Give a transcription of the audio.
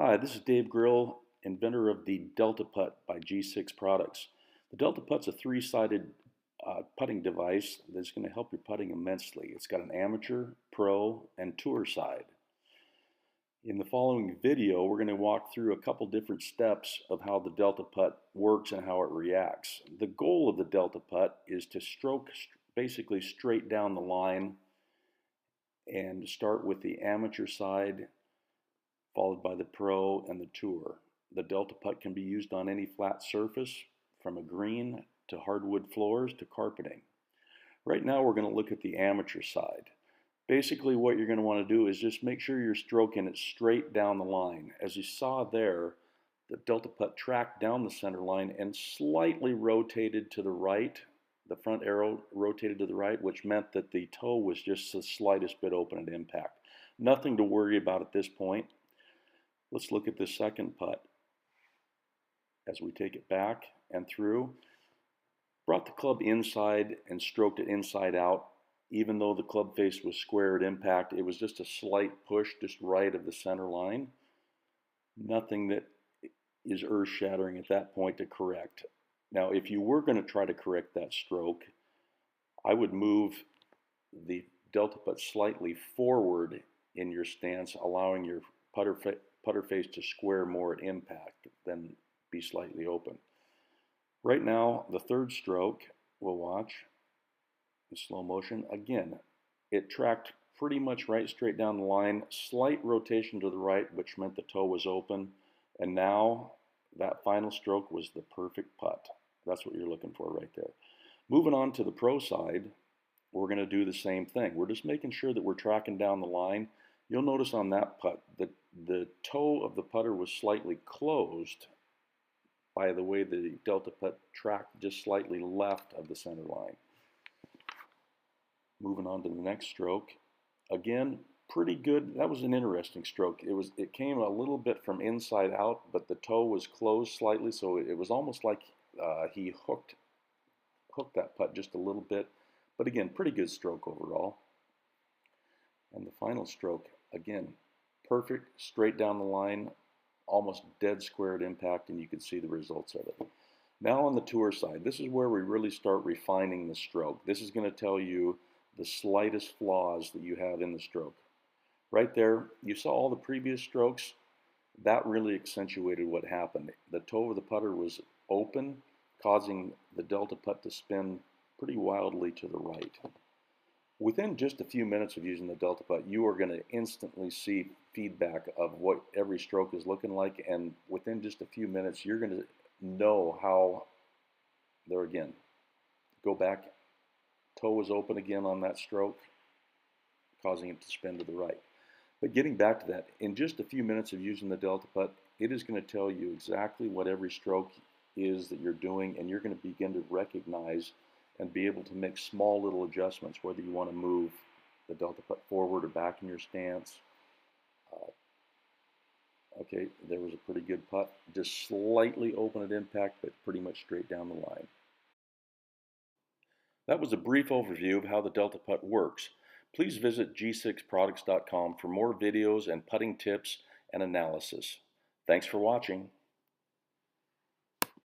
Hi, this is Dave Grill, inventor of the Delta Putt by Gsix Products. The Delta Putt's a three-sided putting device that's going to help your putting immensely. It's got an amateur, pro, and tour side. In the following video, we're going to walk through a couple different steps of how the Delta Putt works and how it reacts. The goal of the Delta Putt is to stroke basically straight down the line and start with the amateur side, followed by the pro and the tour. The Delta Putt can be used on any flat surface, from a green to hardwood floors to carpeting. Right now we're going to look at the amateur side. Basically what you're going to want to do is just make sure you're stroking it straight down the line. As you saw there, the Delta Putt tracked down the center line and slightly rotated to the right. The front arrow rotated to the right, which meant that the toe was just the slightest bit open at impact. Nothing to worry about at this point. Let's look at the second putt. As we take it back and through, brought the club inside and stroked it inside out. Even though the club face was square at impact, it was just a slight push just right of the center line. Nothing that is earth-shattering at that point to correct. Now, if you were going to try to correct that stroke, I would move the Delta Putt slightly forward in your stance, allowing your putter face to square more at impact than be slightly open. Right now, the third stroke, we'll watch in slow motion. Again, it tracked pretty much right straight down the line, slight rotation to the right, which meant the toe was open, and now that final stroke was the perfect putt. That's what you're looking for right there. Moving on to the pro side, we're going to do the same thing. We're just making sure that we're tracking down the line. You'll notice on that putt that the toe of the putter was slightly closed by the way the Delta Putt tracked just slightly left of the center line. Moving on to the next stroke. Again, pretty good. That was an interesting stroke. It came a little bit from inside out, but the toe was closed slightly, so it was almost like he hooked that putt just a little bit. But again, pretty good stroke overall. And the final stroke, again, perfect, straight down the line, almost dead square at impact, and you can see the results of it. Now on the tour side, this is where we really start refining the stroke. This is going to tell you the slightest flaws that you have in the stroke. Right there, you saw all the previous strokes. That really accentuated what happened. The toe of the putter was open, causing the Delta Putt to spin pretty wildly to the right. Within just a few minutes of using the Delta Putt, you are going to instantly see feedback of what every stroke is looking like, and within just a few minutes, you're going to know how, there again, go back, toe was open again on that stroke, causing it to spin to the right. But getting back to that, in just a few minutes of using the Delta Putt, it is going to tell you exactly what every stroke is that you're doing, and you're going to begin to recognize and be able to make small little adjustments, whether you want to move the Delta Putt forward or back in your stance. Okay, there was a pretty good putt, just slightly open at impact, but pretty much straight down the line. That was a brief overview of how the Delta Putt works. Please visit Gsixproducts.com for more videos and putting tips and analysis. Thanks for watching.